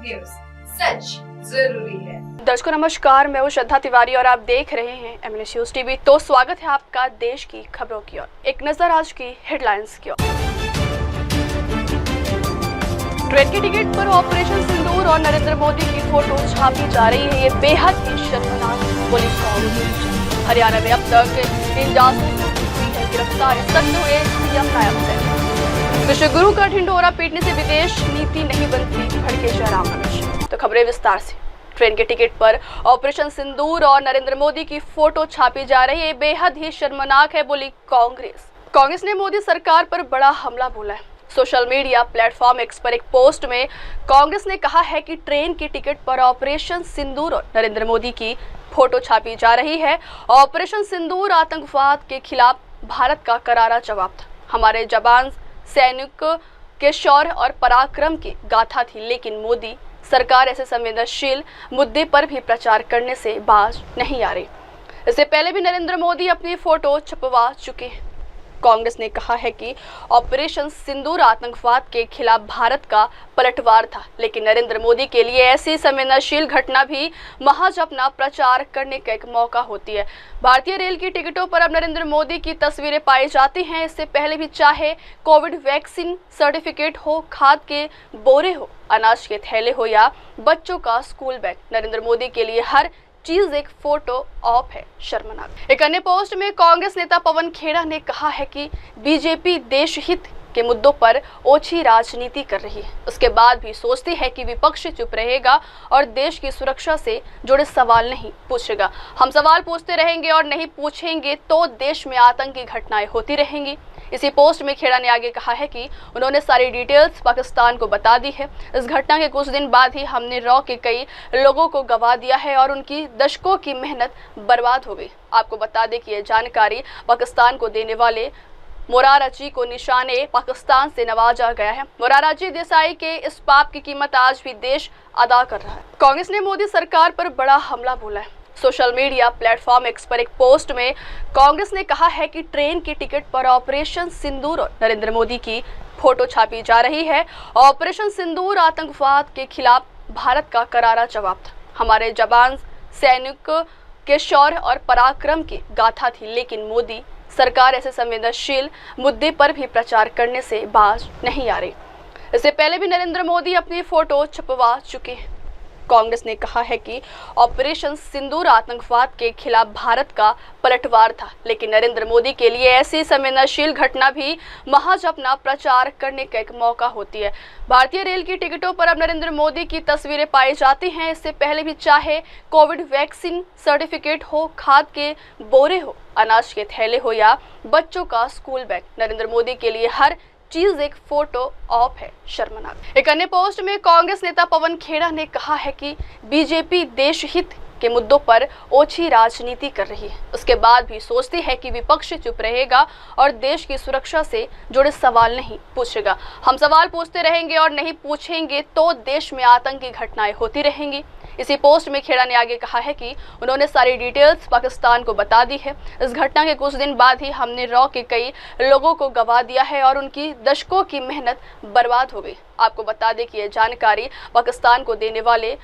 News, सच जरूरी है। दर्शकों नमस्कार, मैं हूं श्रद्धा तिवारी और आप देख रहे हैं एमएनएस न्यूज टीवी। तो स्वागत है आपका देश की खबरों की ओर। एक नजर आज की हेडलाइंस की ओर। ट्रेन की टिकट पर ऑपरेशन सिंदूर और नरेंद्र मोदी की फोटो छापी जा रही है। ये बेहद ही शर्मनाक पुलिस कानून। हरियाणा में अब तक 3 जासूसों की हुई है गिरफ्तारी। सख्त हुए सीएम नायब सिंह। विश्वगुरु का ढिंढोरा पीटने से विदेश नीति नहीं बनती, भड़के जयराम रमेश। तो खबरें विस्तार से। ट्रेन के टिकट पर ऑपरेशन सिंदूर और नरेंद्र मोदी की फोटो छापी जा रही है। बेहद ही शर्मनाक है, बोली कांग्रेस। कांग्रेस ने मोदी सरकार पर बड़ा हमला बोला है। सोशल मीडिया प्लेटफॉर्म एक्स पर एक पोस्ट में कांग्रेस ने कहा है कि ट्रेन की टिकट पर ऑपरेशन सिंदूर और नरेंद्र मोदी की फोटो छापी जा रही है। ऑपरेशन सिंदूर आतंकवाद के खिलाफ भारत का करारा जवाब था। हमारे जवान सैनिक के शौर्य और पराक्रम की गाथा थी, लेकिन मोदी सरकार ऐसे संवेदनशील मुद्दे पर भी प्रचार करने से बाज नहीं आ रही। इससे पहले भी नरेंद्र मोदी अपनी फोटो छपवा चुके हैं। कांग्रेस ने कहा है कि ऑपरेशन सिंदूर आतंकवाद के खिलाफ भारत का पलटवार था, लेकिन नरेंद्र मोदी के लिए ऐसी संवेदनशील घटना भी महज अपना प्रचार करने का एक मौका होती है। भारतीय रेल की टिकटों पर अब नरेंद्र मोदी की तस्वीरें पाई जाती हैं। इससे पहले भी चाहे कोविड वैक्सीन सर्टिफिकेट हो, खाद के बोरे हो, अनाज के थैले हो या बच्चों का स्कूल बैग, नरेंद्र मोदी के लिए हर चीज एक फोटो ऑप है। शर्मनाक। एक अन्य पोस्ट में कांग्रेस नेता पवन खेड़ा ने कहा है कि बीजेपी देश हित के मुद्दों पर ओछी राजनीति कर रही है। उसके बाद भी सोचती है कि विपक्ष चुप रहेगा और देश की सुरक्षा से जुड़े सवाल नहीं पूछेगा। हम सवाल पूछते रहेंगे और नहीं पूछेंगे तो देश में आतंकी घटनाएं होती रहेंगी। इसी पोस्ट में खेड़ा ने आगे कहा है कि उन्होंने सारी डिटेल्स पाकिस्तान को बता दी है। इस घटना के कुछ दिन बाद ही हमने रॉ के कई लोगों को गवा दिया है और उनकी दशकों की मेहनत बर्बाद हो गई। आपको बता दें कि यह जानकारी पाकिस्तान को देने वाले मोरारजी को निशाने पाकिस्तान से नवाजा गया है। मोरारजी देसाई के इस पाप की कीमत आज भी देश अदा कर रहा है। कांग्रेस ने मोदी सरकार पर बड़ा हमला बोला है। सोशल मीडिया प्लेटफॉर्म एक्स पर एक पोस्ट में कांग्रेस ने कहा है कि ट्रेन की टिकट पर ऑपरेशन सिंदूर और नरेंद्र मोदी की फोटो छापी जा रही है। ऑपरेशन सिंदूर आतंकवाद के खिलाफ भारत का करारा जवाब था। हमारे जवान सैनिक के शौर्य और पराक्रम की गाथा थी, लेकिन मोदी सरकार ऐसे संवेदनशील मुद्दे पर भी प्रचार करने से बाज नहीं आ रही। इससे पहले भी नरेंद्र मोदी अपनी फोटो छपवा चुके हैं। कांग्रेस ने कहा है कि ऑपरेशन सिंदूर आतंकवाद के खिलाफ भारत का पलटवार था, लेकिन नरेंद्र मोदी के लिए ऐसी संवेदनशील घटना भी महज अपना प्रचार करने का एक मौका होती है। भारतीय रेल की टिकटों पर अब नरेंद्र मोदी की तस्वीरें पाई जाती हैं। इससे पहले भी चाहे कोविड वैक्सीन सर्टिफिकेट हो, खाद के बोरे हो, अनाज के थैले हो या बच्चों का स्कूल बैग, नरेंद्र मोदी के लिए हर चीज एक फोटो ऑप है। शर्मनाक। एक अन्य पोस्ट में कांग्रेस नेता पवन खेड़ा ने कहा है कि बीजेपी देश हित के मुद्दों पर ओछी राजनीति कर रही है। उसके बाद भी सोचती है कि विपक्ष चुप रहेगा और देश की सुरक्षा से जुड़े सवाल नहीं पूछेगा। हम सवाल पूछते रहेंगे और नहीं पूछेंगे तो देश में आतंकी घटनाएं होती रहेंगी। इसी पोस्ट में खेड़ा ने आगे कहा है कि उन्होंने सारी डिटेल्स पाकिस्तान को बता दी है। इस घटना के कुछ दिन बाद ही हमने रॉ के कई लोगों को गवा दिया है और उनकी दशकों की मेहनत बर्बाद हो गई। आपको बता दें कि यह जानकारी पाकिस्तान को देने वाले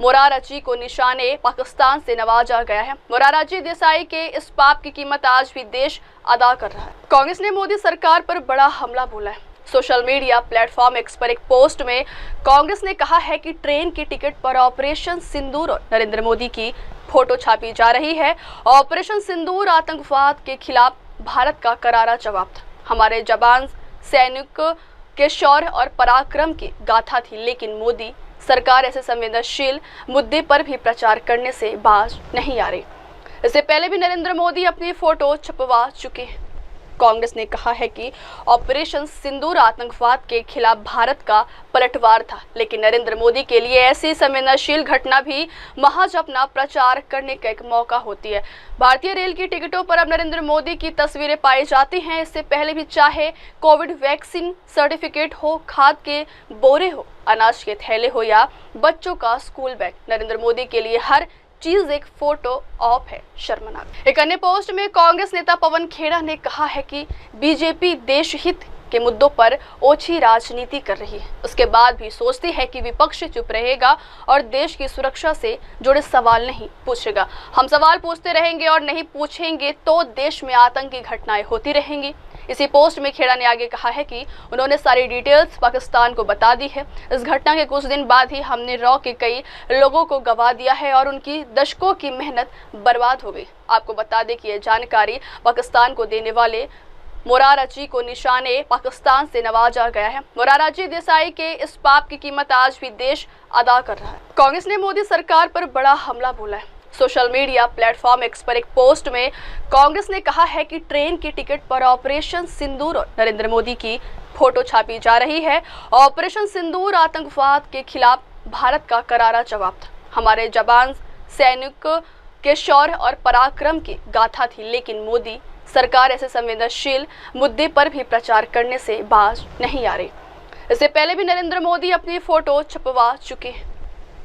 मोरारजी को निशाने पाकिस्तान से नवाजा गया है। मोरारजी देसाई के इस पाप की कीमत आज भी देश अदा कर रहा है। कांग्रेस ने मोदी सरकार पर बड़ा हमला बोला है। सोशल मीडिया प्लेटफॉर्म एक्स पर एक पोस्ट में कांग्रेस ने कहा है कि ट्रेन की टिकट पर ऑपरेशन सिंदूर और नरेंद्र मोदी की फोटो छापी जा रही है। ऑपरेशन सिंदूर आतंकवाद के खिलाफ भारत का करारा जवाब था। हमारे जवान सैनिक के शौर्य और पराक्रम की गाथा थी, लेकिन मोदी सरकार ऐसे संवेदनशील मुद्दे पर भी प्रचार करने से बाज नहीं आ रही। इससे पहले भी नरेंद्र मोदी अपनी फोटो छपवा चुके हैं। कांग्रेस ने कहा है कि ऑपरेशन सिंदूर आतंकवाद के खिलाफ भारत का पलटवार था, लेकिन नरेंद्र मोदी के लिए ऐसी संवेदनशील घटना भी महज अपना प्रचार करने का एक मौका होती है। भारतीय रेल की टिकटों पर अब नरेंद्र मोदी की तस्वीरें पाई जाती हैं। इससे पहले भी चाहे कोविड वैक्सीन सर्टिफिकेट हो, खाद के बोरे हो, अनाज के थैले हो या बच्चों का स्कूल बैग, नरेंद्र मोदी के लिए हर चीज एक फोटो ऑप है। शर्मनाक। एक अन्य पोस्ट में कांग्रेस नेता पवन खेड़ा ने कहा है कि बीजेपी देश हित के मुद्दों पर ओछी राजनीति कर रही है। उसके बाद भी सोचती है कि विपक्ष चुप रहेगा और देश की सुरक्षा से जुड़े सवाल नहीं पूछेगा। हम सवाल पूछते रहेंगे और नहीं पूछेंगे तो देश में आतंकी घटनाएं होती रहेंगी। इसी पोस्ट में खेड़ा ने आगे कहा है कि उन्होंने सारी डिटेल्स पाकिस्तान को बता दी है। इस घटना के कुछ दिन बाद ही हमने रॉ के कई लोगों को गंवा दिया है और उनकी दशकों की मेहनत बर्बाद हो गई। आपको बता दें कि यह जानकारी पाकिस्तान को देने वाले मोरारजी को निशाने पाकिस्तान से नवाजा गया है। मोरारजी देसाई के इस पाप की कीमत आज भी देश अदा कर रहा है। कांग्रेस ने मोदी सरकार पर बड़ा हमला बोला है। सोशल मीडिया प्लेटफॉर्म एक्स पर एक पोस्ट में कांग्रेस ने कहा है कि ट्रेन की टिकट पर ऑपरेशन सिंदूर और नरेंद्र मोदी की फोटो छापी जा रही है। ऑपरेशन सिंदूर आतंकवाद के खिलाफ भारत का करारा जवाब था। हमारे जवान सैनिक के शौर्य और पराक्रम की गाथा थी, लेकिन मोदी सरकार ऐसे संवेदनशील मुद्दे पर भी प्रचार करने से बाज नहीं आ रही। इससे पहले भी नरेंद्र मोदी अपनी फोटो छपवा चुके हैं।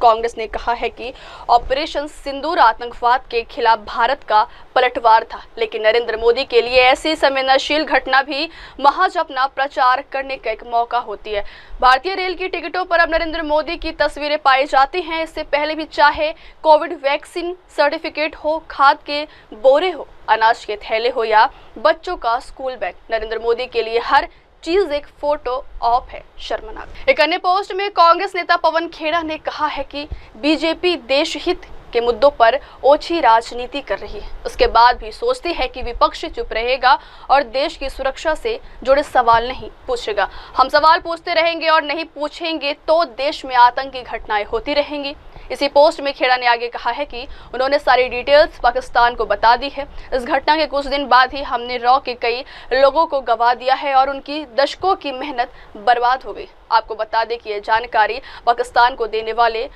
कांग्रेस ने कहा है कि ऑपरेशन सिंदूर आतंकवाद के खिलाफ भारत का पलटवार था, लेकिन नरेंद्र मोदी के लिए ऐसी संवेदनशील घटना भी महज अपना प्रचार करने का एक मौका होती है। भारतीय रेल की टिकटों पर अब नरेंद्र मोदी की तस्वीरें पाई जाती हैं। इससे पहले भी चाहे कोविड वैक्सीन सर्टिफिकेट हो, खाद के बोरे हो, अनाज के थैले हो या बच्चों का स्कूल बैग, नरेंद्र मोदी के लिए हर चीज एक फोटो ऑप है। शर्मनाक। एक अन्य पोस्ट में कांग्रेस नेता पवन खेड़ा ने कहा है कि बीजेपी देश हित के मुद्दों पर ओछी राजनीति कर रही है। उसके बाद भी सोचती है कि विपक्ष चुप रहेगा और देश की सुरक्षा से जुड़े सवाल नहीं पूछेगा। हम सवाल पूछते रहेंगे और नहीं पूछेंगे तो देश में आतंकी घटनाएं होती रहेंगी। इसी पोस्ट में खेड़ा ने आगे कहा है कि उन्होंने सारी डिटेल्स पाकिस्तान को बता दी है। इस घटना के कुछ दिन बाद ही हमने रॉ के कई लोगों को गंवा दिया है और उनकी दशकों की मेहनत बर्बाद हो गई। आपको बता दें कि यह जानकारी पाकिस्तान को देने वाले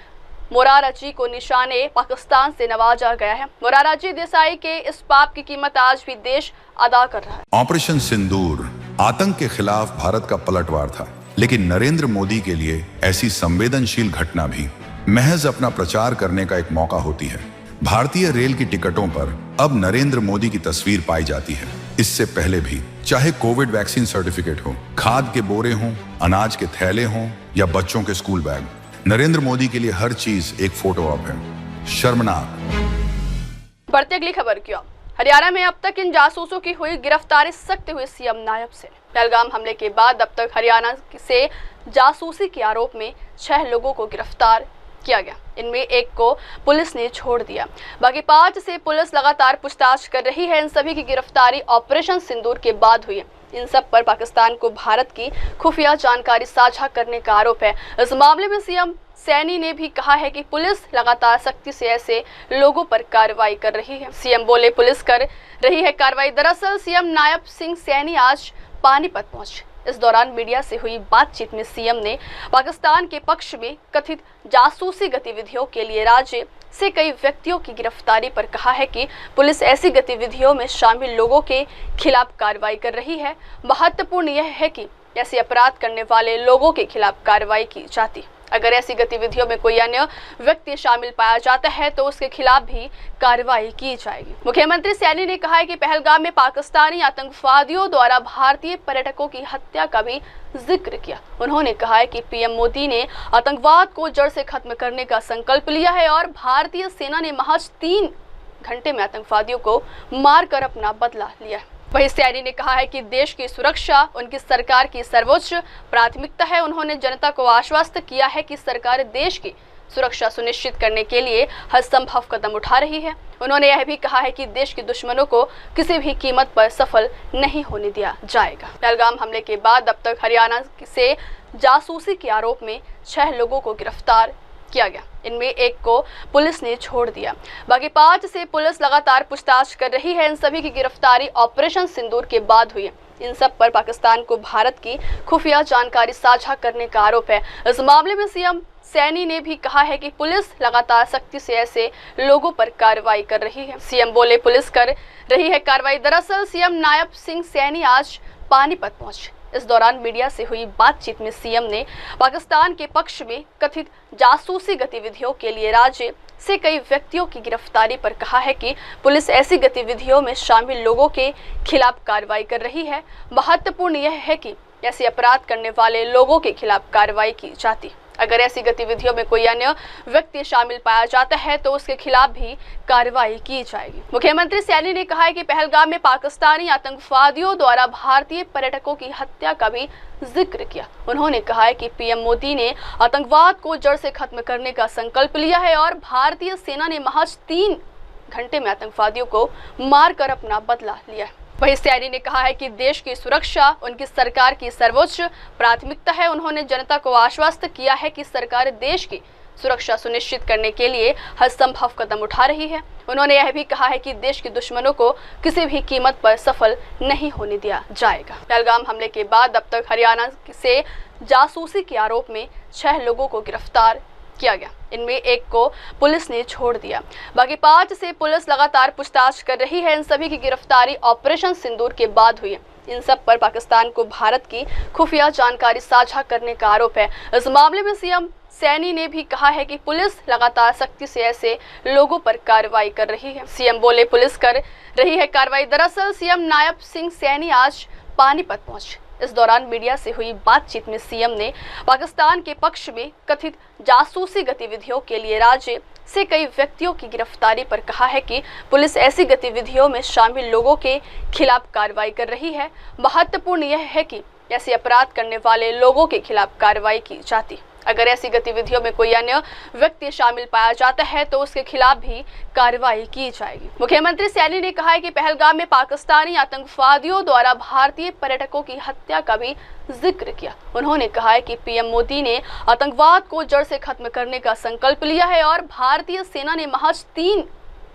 मोरारजी को निशाने पाकिस्तान से नवाजा गया है। मोरारजी देसाई के इस पाप की कीमत आज भी देश अदा कर रहा है। ऑपरेशन सिंदूर आतंक के खिलाफ भारत का पलटवार था, लेकिन नरेंद्र मोदी के लिए ऐसी संवेदनशील घटना भी महज अपना प्रचार करने का एक मौका होती है। भारतीय रेल की टिकटों पर अब नरेंद्र मोदी की तस्वीर पाई जाती है। इससे पहले भी चाहे कोविड वैक्सीन सर्टिफिकेट हो, खाद के बोरे हों, अनाज के थैले हों या बच्चों के स्कूल बैग, नरेंद्र मोदी के लिए हर चीज एक फोटो ऑप है। शर्मनाक। बढ़ती अगली खबर की ओर। हरियाणा में अब तक इन जासूसों की हुई गिरफ्तारी सकते हुए सीएम नायब से। पहलगाम हमले के बाद अब तक हरियाणा से जासूसी के आरोप में 6 लोगों को गिरफ्तार किया गया। इनमें एक को पुलिस ने छोड़ दिया, बाकी 5 से पुलिस लगातार पूछताछ कर रही है। इन सभी की गिरफ्तारी ऑपरेशन सिंदूर के बाद हुई है। इन सब पर पाकिस्तान को भारत की खुफिया जानकारी साझा करने का आरोप है। इस मामले में सीएम सैनी ने भी कहा है कि पुलिस लगातार सख्ती से ऐसे लोगों पर कार्रवाई कर रही है। सीएम बोले पुलिस कर रही है कार्रवाई। दरअसल सीएम नायब सिंह सैनी आज पानीपत पहुंचे। इस दौरान मीडिया से हुई बातचीत में सीएम ने पाकिस्तान के पक्ष में कथित जासूसी गतिविधियों के लिए राज्य से कई व्यक्तियों की गिरफ्तारी पर कहा है कि पुलिस ऐसी गतिविधियों में शामिल लोगों के खिलाफ कार्रवाई कर रही है। महत्वपूर्ण यह है कि ऐसे अपराध करने वाले लोगों के खिलाफ कार्रवाई की जाती है। अगर ऐसी गतिविधियों में कोई अन्य व्यक्ति शामिल पाया जाता है तो उसके खिलाफ भी कार्रवाई की जाएगी। मुख्यमंत्री सैनी ने कहा है कि पहलगाम में पाकिस्तानी आतंकवादियों द्वारा भारतीय पर्यटकों की हत्या का भी जिक्र किया। उन्होंने कहा है कि पीएम मोदी ने आतंकवाद को जड़ से खत्म करने का संकल्प लिया है और भारतीय सेना ने महज 3 घंटे में आतंकवादियों को मारकर अपना बदला लिया है। वहीं सैनी ने कहा है कि देश की सुरक्षा उनकी सरकार की सर्वोच्च प्राथमिकता है। उन्होंने जनता को आश्वस्त किया है कि सरकार देश की सुरक्षा सुनिश्चित करने के लिए हर संभव कदम उठा रही है। उन्होंने यह भी कहा है कि देश के दुश्मनों को किसी भी कीमत पर सफल नहीं होने दिया जाएगा। पहलगाम हमले के बाद अब तक हरियाणा से जासूसी के आरोप में 6 लोगों को गिरफ्तार किया गया। इनमें एक को पुलिस ने छोड़ दिया, बाकी 5 से पुलिस लगातार पूछताछ कर रही है। इन सभी की गिरफ्तारी ऑपरेशन सिंदूर के बाद हुई है। इन सब पर पाकिस्तान को भारत की खुफिया जानकारी साझा करने का आरोप है। इस मामले में सीएम सैनी ने भी कहा है कि पुलिस लगातार सख्ती से ऐसे लोगों पर कार्रवाई कर रही है। सीएम बोले पुलिस कर रही है कार्रवाई। दरअसल सीएम नायब सिंह सैनी आज पानीपत पहुंचे। इस दौरान मीडिया से हुई बातचीत में सीएम ने पाकिस्तान के पक्ष में कथित जासूसी गतिविधियों के लिए राज्य से कई व्यक्तियों की गिरफ्तारी पर कहा है कि पुलिस ऐसी गतिविधियों में शामिल लोगों के खिलाफ कार्रवाई कर रही है। महत्वपूर्ण यह है कि ऐसे अपराध करने वाले लोगों के खिलाफ कार्रवाई की जाती। अगर ऐसी गतिविधियों में कोई अन्य व्यक्ति शामिल पाया जाता है तो उसके खिलाफ भी कार्रवाई की जाएगी। मुख्यमंत्री सैनी ने कहा है कि पहलगाम में पाकिस्तानी आतंकवादियों द्वारा भारतीय पर्यटकों की हत्या का भी जिक्र किया। उन्होंने कहा है कि पीएम मोदी ने आतंकवाद को जड़ से खत्म करने का संकल्प लिया है और भारतीय सेना ने महज 3 घंटे में आतंकवादियों को मारकर अपना बदला लिया है। वहीं सैनी ने कहा है कि देश की सुरक्षा उनकी सरकार की सर्वोच्च प्राथमिकता है। उन्होंने जनता को आश्वस्त किया है कि सरकार देश की सुरक्षा सुनिश्चित करने के लिए हर संभव कदम उठा रही है। उन्होंने यह भी कहा है कि देश के दुश्मनों को किसी भी कीमत पर सफल नहीं होने दिया जाएगा। पहलगाम हमले के बाद अब तक हरियाणा से जासूसी के आरोप में 6 लोगों को गिरफ्तार किया गया। इनमें एक को पुलिस ने छोड़ दिया, बाकी 5 से पुलिस लगातार पूछताछ कर रही है। इन सभी की गिरफ्तारी ऑपरेशन सिंदूर के बाद हुई है। इन सब पर पाकिस्तान को भारत की खुफिया जानकारी साझा करने का आरोप है। इस मामले में सीएम सैनी ने भी कहा है कि पुलिस लगातार सख्ती से ऐसे लोगों पर कार्रवाई कर रही है। सीएम बोले पुलिस कर रही है कार्रवाई। दरअसल सीएम नायब सिंह सैनी आज पानीपत पहुंचे। इस दौरान मीडिया से हुई बातचीत में सीएम ने पाकिस्तान के पक्ष में कथित जासूसी गतिविधियों के लिए राज्य से कई व्यक्तियों की गिरफ्तारी पर कहा है कि पुलिस ऐसी गतिविधियों में शामिल लोगों के खिलाफ कार्रवाई कर रही है। महत्वपूर्ण यह है कि ऐसे अपराध करने वाले लोगों के खिलाफ कार्रवाई की जाती। अगर ऐसी गतिविधियों में कोई अन्य व्यक्ति शामिल पाया जाता है तो उसके खिलाफ भी कार्रवाई की जाएगी। मुख्यमंत्री सैनी ने कहा है कि पहलगाम में पाकिस्तानी आतंकवादियों द्वारा भारतीय पर्यटकों की हत्या का भी जिक्र किया। उन्होंने कहा है कि पीएम मोदी ने आतंकवाद को जड़ से खत्म करने का संकल्प लिया है और भारतीय सेना ने महज 3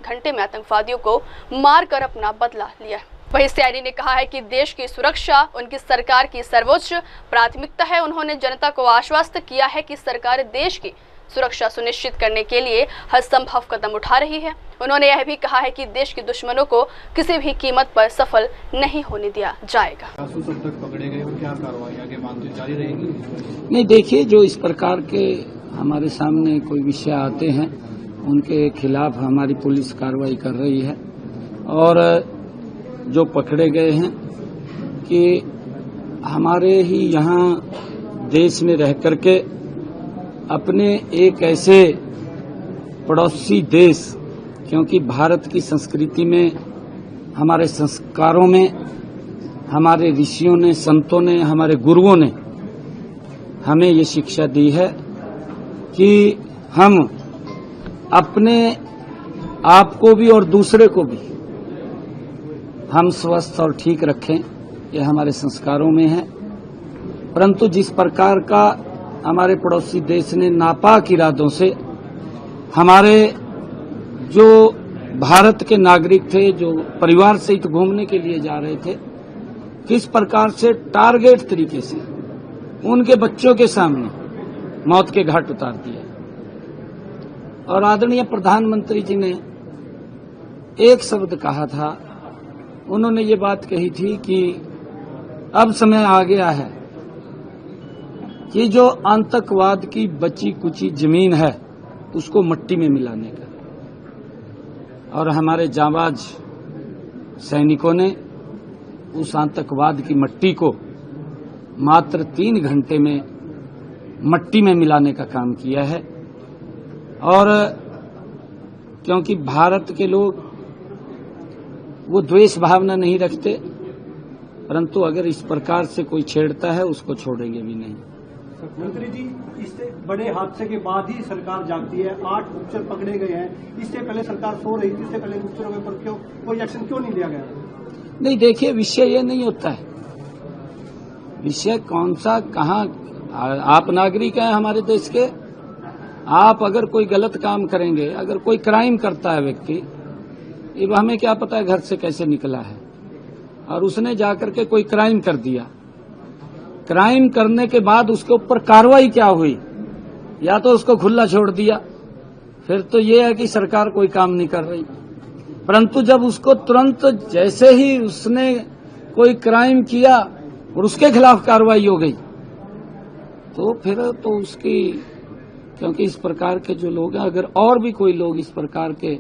घंटे में आतंकवादियों को मारकर अपना बदला लिया है। वहीं सैनी ने कहा है कि देश की सुरक्षा उनकी सरकार की सर्वोच्च प्राथमिकता है। उन्होंने जनता को आश्वस्त किया है कि सरकार देश की सुरक्षा सुनिश्चित करने के लिए हर संभव कदम उठा रही है। उन्होंने यह भी कहा है कि देश के दुश्मनों को किसी भी कीमत पर सफल नहीं होने दिया जाएगा। पकड़े गए और क्या कार्रवाई आगे मानते जारी रहेगी? नहीं, देखिए, जो इस प्रकार के हमारे सामने कोई विषय आते हैं उनके खिलाफ हमारी पुलिस कार्रवाई कर रही है। और जो पकड़े गए हैं कि हमारे ही यहाँ देश में रह करके अपने एक ऐसे पड़ोसी देश, क्योंकि भारत की संस्कृति में, हमारे संस्कारों में, हमारे ऋषियों ने, संतों ने, हमारे गुरुओं ने हमें ये शिक्षा दी है कि हम अपने आप को भी और दूसरे को भी हम स्वस्थ और ठीक रखें, ये हमारे संस्कारों में है। परंतु जिस प्रकार का हमारे पड़ोसी देश ने नापाक इरादों से हमारे जो भारत के नागरिक थे, जो परिवार सहित घूमने के लिए जा रहे थे, किस प्रकार से टारगेट तरीके से उनके बच्चों के सामने मौत के घाट उतार दिया। और आदरणीय प्रधानमंत्री जी ने एक शब्द कहा था, उन्होंने ये बात कही थी कि अब समय आ गया है कि जो आतंकवाद की बची कुची जमीन है उसको मिट्टी में मिलाने का। और हमारे जांबाज सैनिकों ने उस आतंकवाद की मिट्टी को मात्र 3 घंटे में मिट्टी में मिलाने का काम किया है। और क्योंकि भारत के लोग वो द्वेष भावना नहीं रखते, परंतु अगर इस प्रकार से कोई छेड़ता है उसको छोड़ेंगे भी नहीं। मंत्री जी, इससे बड़े हादसे के बाद ही सरकार जागती है। 8 गुप्तचर पकड़े गए हैं। इससे पहले सरकार सो रही थी, इससे पहले गुप्तचरों के ऊपर क्यों कोई एक्शन क्यों नहीं लिया गया? नहीं, देखिए, विषय ये नहीं होता है। विषय कौन सा, कहाँ, आप नागरिक हैं हमारे देश के। आप अगर कोई गलत काम करेंगे, अगर कोई क्राइम करता है व्यक्ति, ये हमें क्या पता है घर से कैसे निकला है, और उसने जाकर के कोई क्राइम कर दिया। क्राइम करने के बाद उसके ऊपर कार्रवाई क्या हुई? या तो उसको खुला छोड़ दिया, फिर तो ये है कि सरकार कोई काम नहीं कर रही। परंतु जब उसको तुरंत, जैसे ही उसने कोई क्राइम किया और उसके खिलाफ कार्रवाई हो गई, तो फिर तो उसकी, क्योंकि इस प्रकार के जो लोग हैं, अगर और भी कोई लोग इस प्रकार के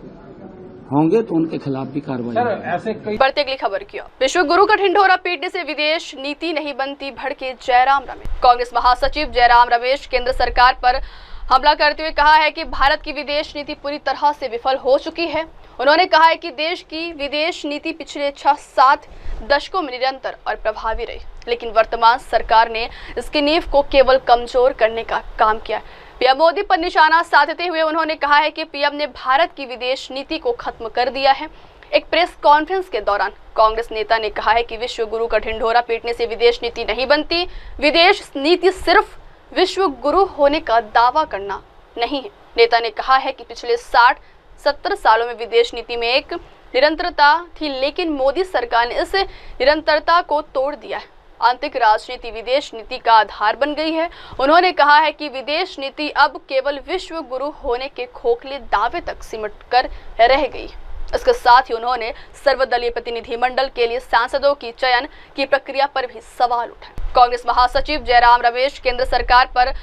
होंगे तो उनके खिलाफ भी कार्रवाई होगी। ऐसे कई बढ़ते अगली खबर की ओर। विश्व गुरु का ढिंढोरा पीटने से विदेश नीति नहीं बनती, भड़के जयराम रमेश। कांग्रेस महासचिव जयराम रमेश केंद्र सरकार पर हमला करते हुए कहा है कि भारत की विदेश नीति पूरी तरह से विफल हो चुकी है। उन्होंने कहा है कि देश की विदेश नीति पिछले 6-7 दशकों में निरंतर और प्रभावी रही, लेकिन वर्तमान सरकार ने इसकी नींव को केवल कमजोर करने का काम किया। पीएम मोदी पर निशाना साधते हुए उन्होंने कहा है कि पीएम ने भारत की विदेश नीति को खत्म कर दिया है। एक प्रेस कॉन्फ्रेंस के दौरान कांग्रेस नेता ने कहा है कि विश्व गुरु का ढिंढोरा पीटने से विदेश नीति नहीं बनती, विदेश नीति सिर्फ विश्व गुरु होने का दावा करना नहीं है। नेता ने कहा है कि पिछले 60-70 सालों में विदेश नीति में एक निरंतरता थी, लेकिन मोदी सरकार ने इस निरंतरता को तोड़ दिया है। आंतरिक राजनीति विदेश नीति का आधार बन गई है। उन्होंने कहा है कि विदेश नीति अब केवल विश्व गुरु होने के खोखले दावे तक सिमट कर रह गई। इसके साथ ही उन्होंने सर्वदलीय प्रतिनिधिमंडल के लिए सांसदों की चयन की प्रक्रिया पर भी सवाल उठाए। कांग्रेस महासचिव जयराम रमेश केंद्र सरकार पर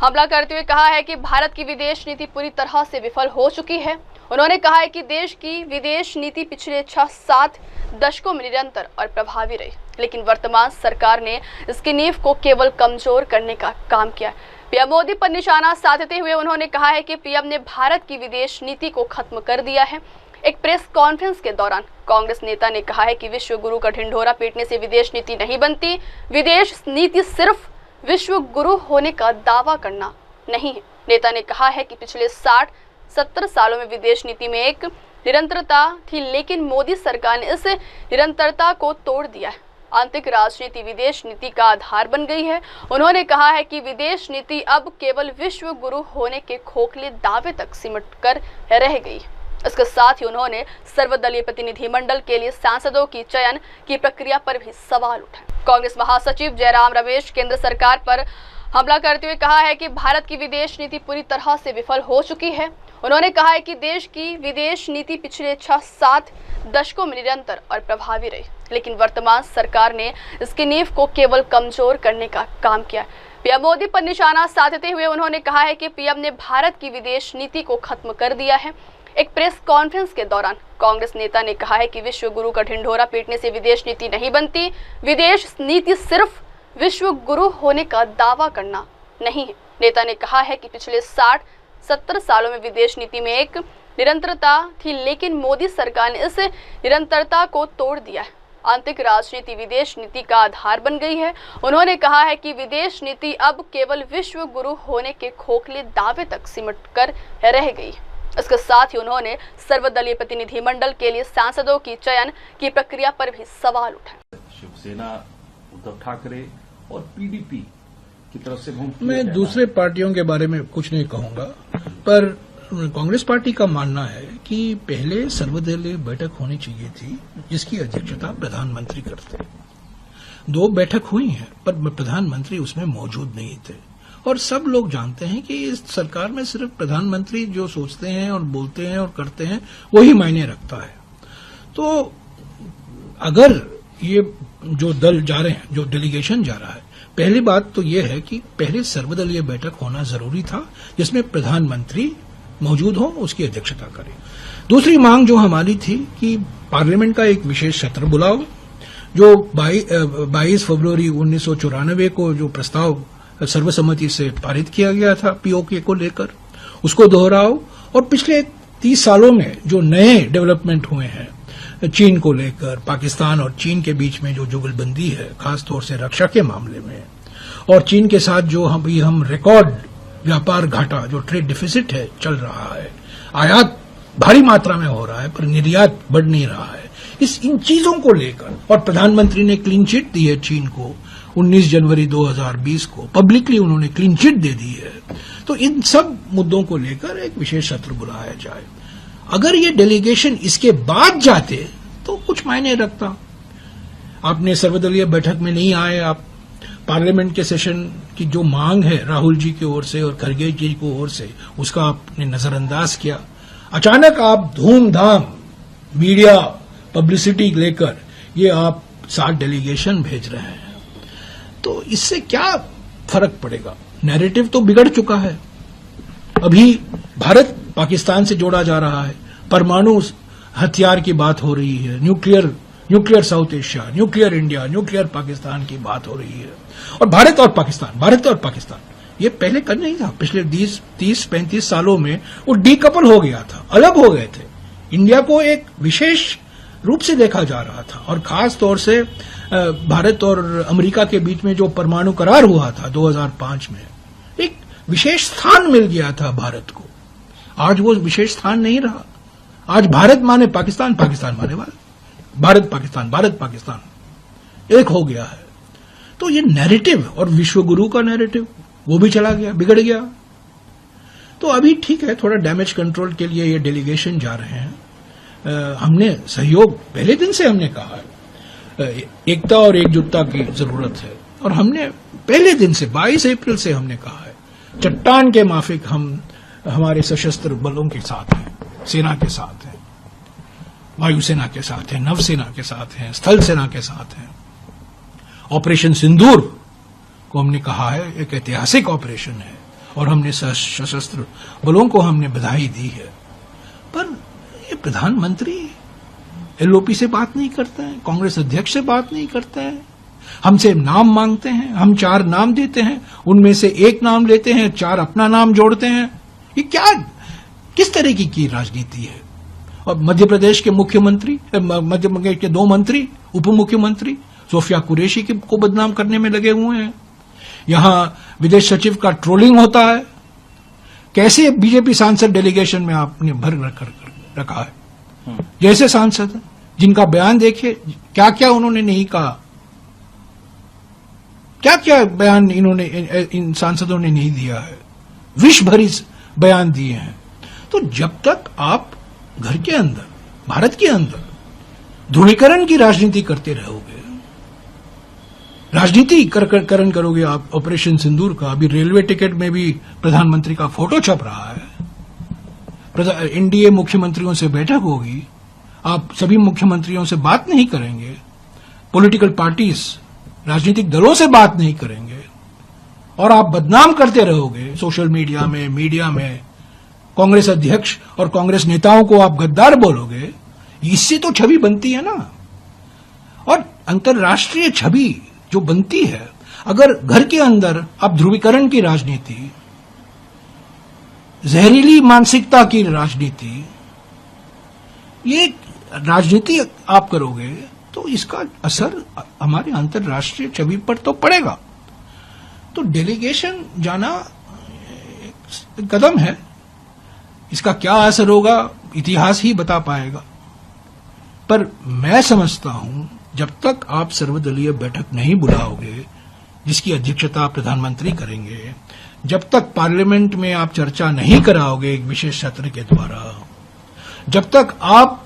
हमला करते हुए कहा है कि भारत की विदेश नीति पूरी तरह से विफल हो चुकी है। उन्होंने कहा है कि देश की विदेश नीति पिछले 6-7 दशकों में निरंतर और प्रभावी रही, लेकिन वर्तमान सरकार ने इसकी नींव को केवल कमजोर करने का काम किया। पीएम मोदी पर निशाना साधते हुए उन्होंने कहा है कि पीएम ने भारत की विदेश नीति को खत्म कर दिया है। एक प्रेस कॉन्फ्रेंस के दौरान कांग्रेस नेता ने कहा है कि विश्व गुरु का ढिंढोरा पीटने से विदेश नीति नहीं बनती, विदेश नीति सिर्फ विश्व गुरु होने का दावा करना नहीं है। नेता ने कहा है कि पिछले 60-70 सालों में विदेश नीति में एक निरंतरता थी, लेकिन मोदी सरकार ने इस निरंतरता को तोड़ दिया है। आंतरिक राजनीति विदेश नीति का आधार बन गई है। उन्होंने कहा है कि विदेश नीति अब केवल विश्व गुरु होने के खोखले दावे तक सिमट कर रह गई। इसके साथ ही उन्होंने सर्वदलीय प्रतिनिधिमंडल के लिए सांसदों की चयन की प्रक्रिया पर भी सवाल उठाए। कांग्रेस महासचिव जयराम रमेश केंद्र सरकार पर हमला करते हुए कहा है कि भारत की विदेश नीति पूरी तरह से विफल हो चुकी है। उन्होंने कहा है कि देश की विदेश नीति पिछले 6-7 दशकों में निरंतर और प्रभावी रही, लेकिन वर्तमान सरकार ने इसकी नींव को केवल कमजोर करने का काम किया। पीएम मोदी पर निशाना साधते हुए उन्होंने कहा है कि पीएम ने भारत की विदेश नीति को खत्म कर दिया है। एक प्रेस कॉन्फ्रेंस के दौरान कांग्रेस नेता ने कहा है कि विश्व गुरु का ढिंढोरा पीटने से विदेश नीति नहीं बनती, विदेश नीति सिर्फ विश्व गुरु होने का दावा करना नहीं है। नेता ने कहा है कि पिछले 60-70 सालों में विदेश नीति में एक निरंतरता थी, लेकिन मोदी सरकार ने इस निरंतरता को तोड़ दिया है। आंतरिक राजनीति विदेश नीति का आधार बन गई है। उन्होंने कहा है कि विदेश नीति अब केवल विश्व गुरु होने के खोखले दावे तक सिमट कर रह गई। इसके साथ ही उन्होंने सर्वदलीय प्रतिनिधिमंडल के लिए सांसदों की चयन की प्रक्रिया पर भी सवाल उठाए। शिवसेना, उद्धव ठाकरे और पीडीपी की तरफ से मैं दूसरे पार्टियों के बारे में कुछ नहीं कहूंगा, पर कांग्रेस पार्टी का मानना है कि पहले सर्वदलीय बैठक होनी चाहिए थी जिसकी अध्यक्षता प्रधानमंत्री करते। 2 बैठक हुई हैं, पर प्रधानमंत्री उसमें मौजूद नहीं थे। और सब लोग जानते हैं कि इस सरकार में सिर्फ प्रधानमंत्री जो सोचते हैं और बोलते हैं और करते हैं वही मायने रखता है। तो अगर ये जो दल जा रहे हैं, जो डेलीगेशन जा रहा है, पहली बात तो ये है कि पहले सर्वदलीय बैठक होना जरूरी था जिसमें प्रधानमंत्री मौजूद हो, उसकी अध्यक्षता करें। दूसरी मांग जो हमारी थी कि पार्लियामेंट का एक विशेष सत्र बुलाओ। जो 22 फरवरी 1994 को जो प्रस्ताव सर्वसम्मति से पारित किया गया था पीओके को लेकर, उसको दोहराओ। और पिछले 30 सालों में जो नए डेवलपमेंट हुए हैं चीन को लेकर, पाकिस्तान और चीन के बीच में जो जुगलबंदी है, खासतौर से रक्षा के मामले में, और चीन के साथ जो हम रिकॉर्ड व्यापार घाटा, जो ट्रेड डिफिसिट है, चल रहा है, आयात भारी मात्रा में हो रहा है पर निर्यात बढ़ नहीं रहा है, इन चीजों को लेकर, और प्रधानमंत्री ने क्लीन चिट दी है चीन को 19 जनवरी 2020 को, पब्लिकली उन्होंने क्लीन चिट दे दी है। तो इन सब मुद्दों को लेकर एक विशेष सत्र बुलाया जाए। अगर ये डेलीगेशन इसके बाद जाते तो कुछ मायने रखता। आपने सर्वदलीय बैठक में नहीं आए, आप पार्लियामेंट के सेशन की जो मांग है राहुल जी की ओर से और खड़गे जी की ओर से, उसका आपने नजरअंदाज किया। अचानक आप धूमधाम मीडिया पब्लिसिटी लेकर ये आप 7 डेलीगेशन भेज रहे हैं, तो इससे क्या फर्क पड़ेगा? नैरेटिव तो बिगड़ चुका है। अभी भारत पाकिस्तान से जोड़ा जा रहा है, परमाणु हथियार की बात हो रही है, nuclear south Asia, nuclear India, nuclear Pakistan की बात हो रही है, और भारत और पाकिस्तान ये पहले कर नहीं था। पिछले 30-35 सालों में वो डीकपल हो गया था, अलग हो गए थे। इंडिया को एक विशेष रूप से देखा जा रहा था, और खास तौर से भारत और अमेरिका के बीच में जो परमाणु करार हुआ था 2005 में, एक विशेष स्थान मिल गया था भारत को। आज वो विशेष स्थान नहीं रहा। आज भारत माने पाकिस्तान, पाकिस्तान माने भारत पाकिस्तान एक हो गया है। तो ये नैरेटिव, और विश्वगुरु का नैरेटिव, वो भी चला गया, बिगड़ गया। तो अभी ठीक है, थोड़ा डैमेज कंट्रोल के लिए ये डेलीगेशन जा रहे हैं। हमने सहयोग पहले दिन से हमने कहा है, एकता और एकजुटता की जरूरत है, और हमने पहले दिन से 22 अप्रैल से हमने कहा है, चट्टान के माफिक हम हमारे सशस्त्र बलों के साथ हैं, सेना के साथ हैं, वायुसेना के साथ हैं, नवसेना के साथ हैं, स्थल सेना के साथ हैं। ऑपरेशन सिंदूर को हमने कहा है एक ऐतिहासिक ऑपरेशन है, और हमने सशस्त्र बलों को हमने बधाई दी है। पर ये प्रधानमंत्री एलओपी से बात नहीं करते हैं, कांग्रेस अध्यक्ष से बात नहीं करते हैं, हमसे नाम मांगते हैं, हम 4 नाम देते हैं, उनमें से 1 नाम लेते हैं, 4 अपना नाम जोड़ते हैं। ये क्या, किस तरह की राजनीति है? और मध्य प्रदेश के मुख्यमंत्री, मध्य प्रदेश के 2 मंत्री, उप मुख्यमंत्री सोफिया कुरैशी को बदनाम करने में लगे हुए हैं। यहां विदेश सचिव का ट्रोलिंग होता है। कैसे बीजेपी सांसद डेलीगेशन में आपने भर रखा है? जैसे सांसद जिनका बयान देखिए, क्या क्या उन्होंने नहीं कहा, क्या क्या बयान इन्होंने, इन सांसदों ने नहीं दिया है, विष भरी बयान दिए हैं। तो जब तक आप घर के अंदर, भारत के अंदर ध्रुवीकरण की राजनीति करते रहोगे, राजनीतिकरण करोगे आप ऑपरेशन सिंदूर का। अभी रेलवे टिकट में भी प्रधानमंत्री का फोटो छप रहा है। एनडीए मुख्यमंत्रियों से बैठक होगी, आप सभी मुख्यमंत्रियों से बात नहीं करेंगे, पॉलिटिकल पार्टीज, राजनीतिक दलों से बात नहीं करेंगे, और आप बदनाम करते रहोगे सोशल मीडिया में कांग्रेस अध्यक्ष और कांग्रेस नेताओं को आप गद्दार बोलोगे। इससे तो छवि बनती है ना, और अंतर्राष्ट्रीय छवि जो बनती है, अगर घर के अंदर आप ध्रुवीकरण की राजनीति, जहरीली मानसिकता की राजनीति, ये राजनीति आप करोगे, तो इसका असर हमारे अंतर्राष्ट्रीय छवि पर तो पड़ेगा। तो डेलीगेशन जाना एक कदम है, इसका क्या असर होगा इतिहास ही बता पाएगा। पर मैं समझता हूं, जब तक आप सर्वदलीय बैठक नहीं बुलाओगे जिसकी अध्यक्षता प्रधानमंत्री करेंगे, जब तक पार्लियामेंट में आप चर्चा नहीं कराओगे एक विशेष सत्र के द्वारा, जब तक आप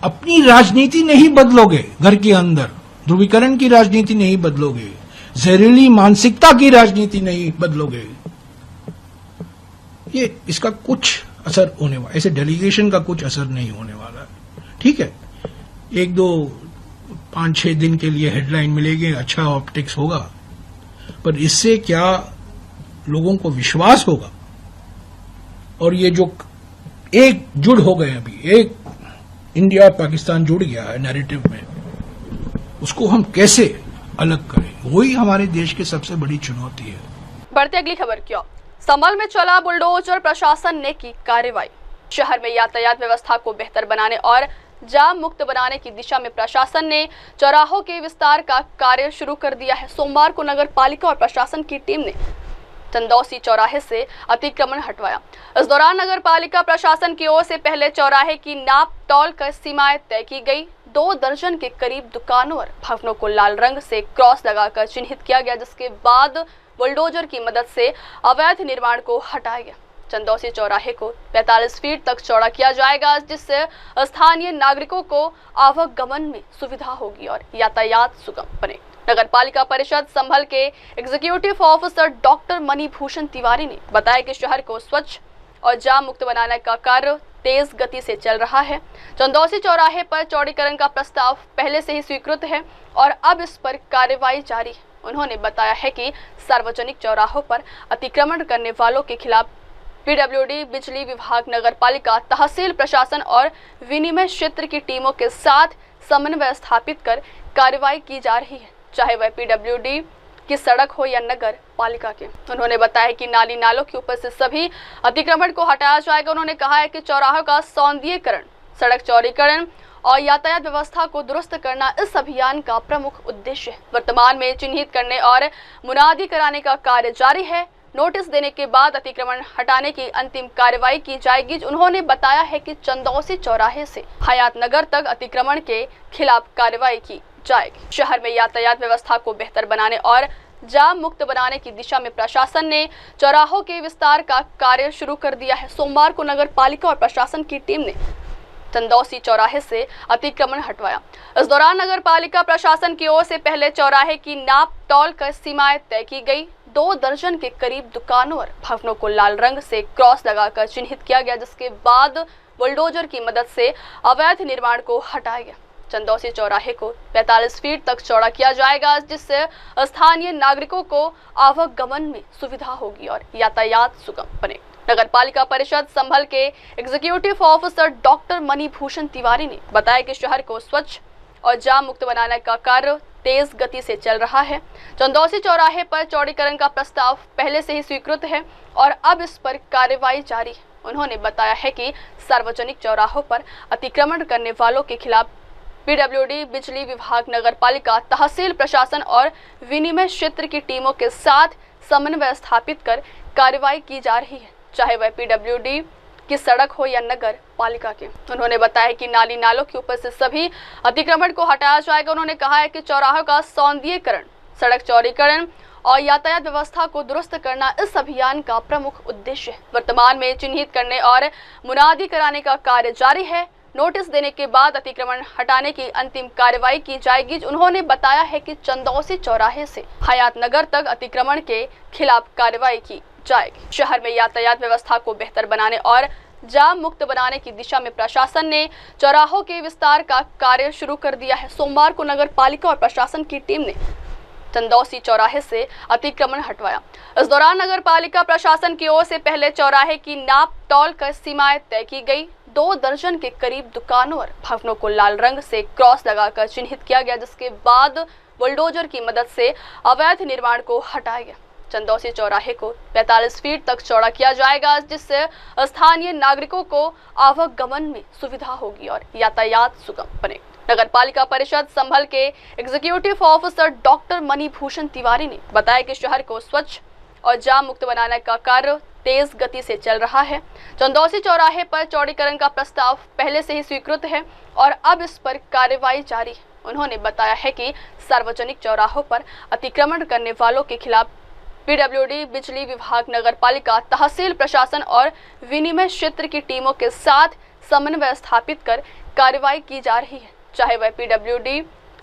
अपनी राजनीति नहीं बदलोगे, घर के अंदर ध्रुवीकरण की राजनीति नहीं बदलोगे, जहरीली मानसिकता की राजनीति नहीं बदलोगे, ये इसका कुछ असर होने वाला, ऐसे डेलीगेशन का कुछ असर नहीं होने वाला है। ठीक है, 1-2-5-6 दिन के लिए हेडलाइन मिलेगी, अच्छा ऑप्टिक्स होगा, पर इससे क्या लोगों को विश्वास होगा? और ये जो एक जुड़ हो गए, अभी एक इंडिया पाकिस्तान जुड़ गया है नैरेटिव में, उसको हम कैसे अलग करें, वही हमारे देश की सबसे बड़ी चुनौती है। बढ़ते अगली खबर की ओर। संभल में चला बुलडोजर, प्रशासन ने की कार्रवाई। शहर में यातायात व्यवस्था को बेहतर बनाने और जाम मुक्त बनाने की दिशा में प्रशासन ने चौराहों के विस्तार का कार्य शुरू कर दिया है। सोमवार को नगर पालिका और प्रशासन की टीम ने चंदौसी चौराहे से अतिक्रमण हटवाया। इस दौरान नगर पालिका प्रशासन की ओर से पहले चौराहे की नाप तौल कर सीमाएं तय की गई। 2 दर्जन के करीब दुकानों और भवनों को लाल रंग से क्रॉस लगाकर चिन्हित किया गया, जिसके बाद बुलडोजर की मदद से अवैध निर्माण को हटाया गया। चंदौसी चौराहे को 45 फीट तक चौड़ा किया जाएगा, जिससे स्थानीय नागरिकों को आवागमन में सुविधा होगी और यातायात सुगम बने। नगर पालिका परिषद संभल के executive officer doctor Manibhushan Tiwari ने बताया कि शहर को स्वच्छ और जाम मुक्त बनाने का कार्य तेज गति से चल रहा है। चंदौसी चौराहे पर चौड़ीकरण का प्रस्ताव पहले से ही स्वीकृत है और अब इस पर कार्यवाही जारी है। उन्होंने बताया है कि सार्वजनिक चौराहों पर अतिक्रमण करने वालों के खिलाफ पीडब्ल्यूडी, बिजली विभाग, नगर पालिका, तहसील प्रशासन और विनिमय क्षेत्र की टीमों के साथ समन्वय स्थापित कर कार्रवाई की जा रही है, चाहे वह पीडब्ल्यूडी की सड़क हो या नगर पालिका के। उन्होंने बताया कि नाली नालों के ऊपर से सभी अतिक्रमण को हटाया जाएगा। उन्होंने कहा है कि चौराहों का सौंदर्यीकरण, सड़क चौड़ीकरण और यातायात व्यवस्था को दुरुस्त करना इस अभियान का प्रमुख उद्देश्य है। वर्तमान में चिन्हित करने और मुनादी कराने का कार्य जारी है। नोटिस देने के बाद अतिक्रमण हटाने की अंतिम कार्रवाई की जाएगी। उन्होंने बताया है कि चंदौसी चौराहे से हयात नगर तक अतिक्रमण के खिलाफ कार्रवाई की जाएगी। शहर में यातायात व्यवस्था को बेहतर बनाने और जाम मुक्त बनाने की दिशा में प्रशासन ने चौराहों के विस्तार का कार्य शुरू कर दिया है। सोमवार को नगर पालिका और प्रशासन की टीम ने चंदौसी चौराहे से अतिक्रमण हटवाया। इस दौरान नगर पालिका प्रशासन की ओर से पहले चौराहे की नाप तौल कर सीमाएं तय की गई। 2 दर्जन के करीब दुकानों और भवनों को लाल रंग से क्रॉस लगाकर चिन्हित किया गया, जिसके बाद बुलडोजर की मदद से अवैध निर्माण को हटाया गया। चंदौसी चौराहे को 45 फीट तक चौड़ा किया जाएगा, जिससे स्थानीय नागरिकों को आवागमन में सुविधा होगी और यातायात सुगम बने। नगर पालिका परिषद संभल के executive officer doctor Manibhushan Tiwari ने बताया कि शहर को स्वच्छ और जाम मुक्त बनाने का कार्य तेज गति से चल रहा है। चंदौसी चौराहे पर चौड़ीकरण का प्रस्ताव पहले से ही स्वीकृत है और अब इस पर कार्रवाई जारी है। उन्होंने बताया है कि सार्वजनिक चौराहों पर अतिक्रमण करने वालों के खिलाफ पीडब्ल्यूडी, बिजली विभाग, नगर पालिका, तहसील प्रशासन और विनिमय क्षेत्र की टीमों के साथ समन्वय स्थापित कर कार्रवाई की जा रही है, चाहे वह पीडब्ल्यूडी की सड़क हो या नगर पालिका के। उन्होंने बताया कि नाली नालों के ऊपर से सभी अतिक्रमण को हटाया जाएगा। उन्होंने कहा है कि चौराहों का सौंदर्यीकरण, सड़क चौड़ीकरण और यातायात व्यवस्था को दुरुस्त करना इस अभियान का प्रमुख उद्देश्य है। वर्तमान में चिन्हित करने और मुनादी कराने का कार्य जारी है। नोटिस देने के बाद अतिक्रमण हटाने की अंतिम कार्रवाई की जाएगी। उन्होंने बताया है कि चंदौसी चौराहे से हयात नगर तक अतिक्रमण के खिलाफ कार्रवाई की जाएगी। शहर में यातायात व्यवस्था को बेहतर बनाने और जाम मुक्त बनाने की दिशा में प्रशासन ने चौराहों के विस्तार का कार्य शुरू कर दिया है। सोमवार को नगर पालिका और प्रशासन की टीम ने चंदौसी चौराहे से अतिक्रमण हटवाया। इस दौरान नगर पालिका प्रशासन की ओर से पहले चौराहे की नाप तौल कर सीमाएं तय की गई। 2 दर्जन के करीब दुकानों और भवनों को लाल रंग से क्रॉस लगाकर चिन्हित किया गया, जिसके बाद बुलडोजर की मदद से अवैध निर्माण को हटाया गया। चंदौसी चौराहे को 45 फीट तक चौड़ा किया जाएगा, जिससे स्थानीय नागरिकों को आवागमन में सुविधा होगी और यातायात सुगम बने। नगर पालिका परिषद संभल के executive officer doctor Manibhushan Tiwari ने बताया कि शहर को स्वच्छ और जाम मुक्त बनाने का कार्य तेज गति से चल रहा है। चंदौसी चौराहे पर चौड़ीकरण का प्रस्ताव पहले से ही स्वीकृत है और अब इस पर कार्रवाई जारी है। उन्होंने बताया है कि सार्वजनिक चौराहों पर अतिक्रमण करने वालों के खिलाफ पीडब्ल्यूडी, बिजली विभाग, नगर पालिका, तहसील प्रशासन और विनिमय क्षेत्र की टीमों के साथ समन्वय स्थापित कर कार्रवाई की जा रही है, चाहे वह पीडब्ल्यूडी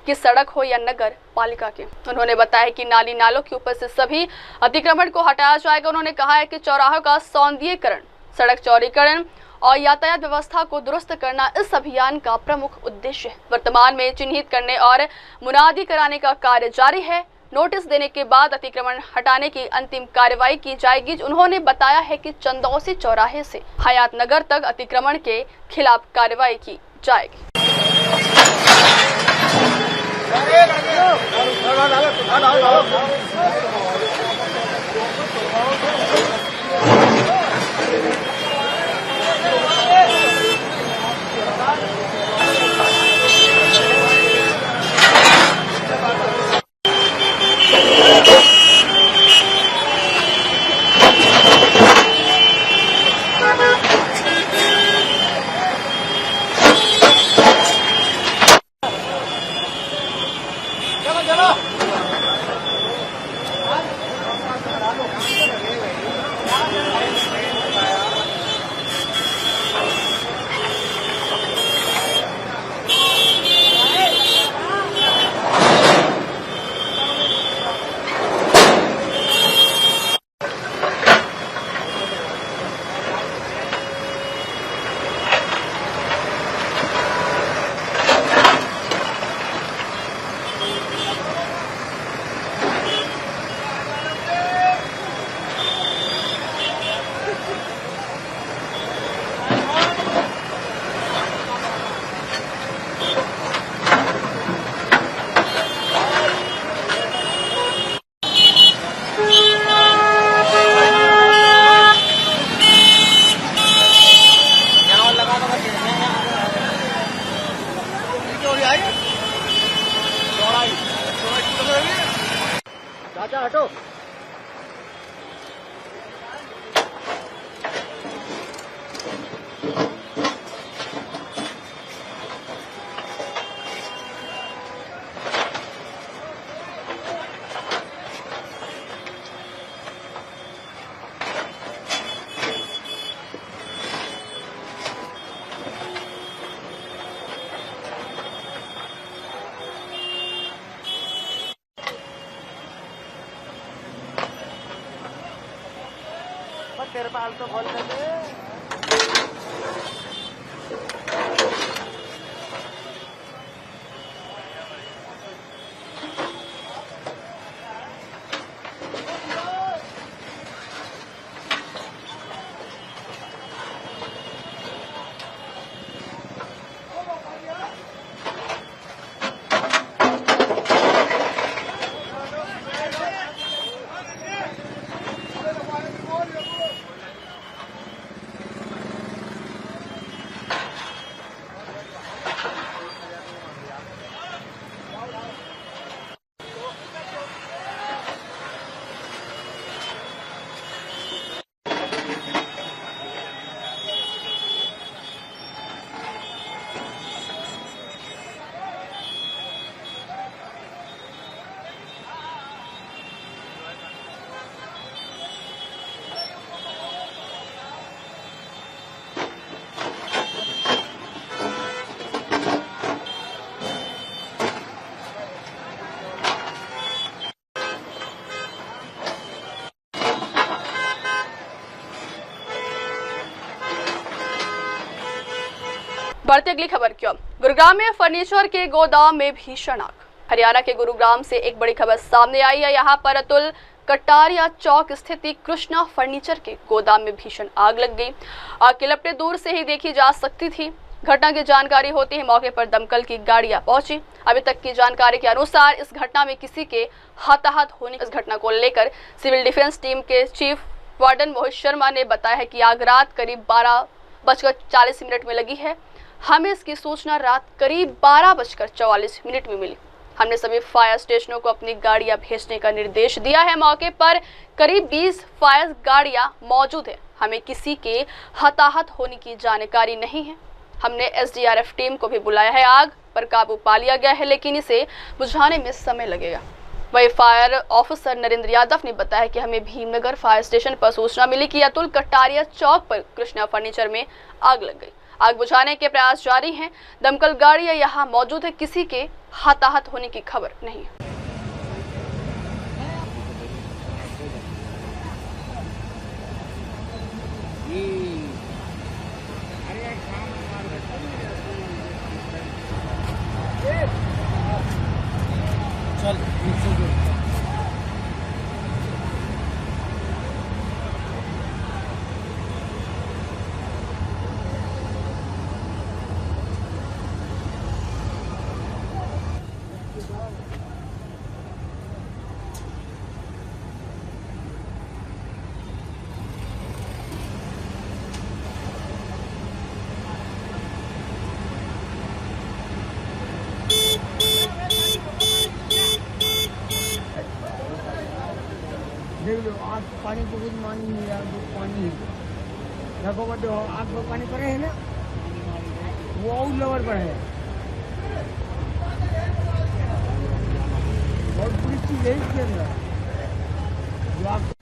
की सड़क हो या नगर पालिका के। उन्होंने बताया कि नाली नालों के ऊपर से सभी अतिक्रमण को हटाया जाएगा। उन्होंने कहा है कि चौराहों का सौंदर्यीकरण, सड़क चौड़ीकरण और यातायात व्यवस्था को दुरुस्त करना इस अभियान का प्रमुख उद्देश्य है। वर्तमान में चिन्हित करने और मुनादी कराने का कार्य जारी है। नोटिस देने के बाद अतिक्रमण हटाने की अंतिम कार्रवाई की जाएगी। उन्होंने बताया है कि चंदौसी चौराहे से हयात नगर तक अतिक्रमण के खिलाफ कार्रवाई की जाएगी। तिरपाल तो खोल देते। बढ़ते अगली खबर की ओर। गुरुग्राम में फर्नीचर के गोदाम में भीषण आग। हरियाणा के गुरुग्राम से एक बड़ी खबर सामने आई है। यहाँ पर अतुल कटारिया चौक स्थित कृष्णा फर्नीचर के गोदाम में भीषण आग लग गई। आग की लपटें दूर से ही देखी जा सकती थी। घटना की जानकारी होते ही मौके पर दमकल की गाड़ियां पहुंची। अभी तक की जानकारी के अनुसार इस घटना में किसी के हताहत होने इस घटना को लेकर सिविल डिफेंस टीम के चीफ वार्डन मोहित शर्मा ने बताया है कि आग रात करीब 12:40 में लगी है। हमें इसकी सूचना रात करीब 12:44 में मिली। हमने सभी फायर स्टेशनों को अपनी गाड़ियां भेजने का निर्देश दिया है। मौके पर करीब 20 फायर गाड़ियां मौजूद है। हमें किसी के हताहत होने की जानकारी नहीं है। हमने एसडीआरएफ टीम को भी बुलाया है। आग पर काबू पा लिया गया है, लेकिन इसे बुझाने में समय लगेगा। वही फायर ऑफिसर नरेंद्र यादव ने बताया कि हमें भीमनगर फायर स्टेशन पर सूचना मिली कि अतुल कटारिया चौक पर कृष्णा फर्नीचर में आग लग गई। आग बुझाने के प्रयास जारी हैं। दमकल गाड़ियां यहां मौजूद है। किसी के हताहत होने की खबर नहीं है। देख लो आग पानी को कुछ मान नहीं रहा, जो पानी देखो बटे आग पर पानी पड़े है ना, वो और लेवल पर है। बहुत बुरी चीज है इसके अंदर जो आग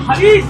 हरीश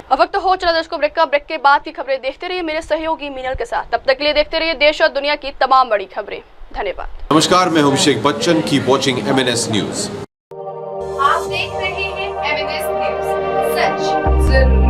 अब वक्त हो चला दर्शकों ब्रेक का। ब्रेक के बाद की खबरें देखते रहिए मेरे सहयोगी मीनल के साथ। तब तक के लिए देखते रहिए देश और दुनिया की तमाम बड़ी खबरें। धन्यवाद। नमस्कार, मैं हूं Abhishek Bachchan. Keep watching MNS news. आप देख रहे हैं MNS न्यूज, सच जरूरी।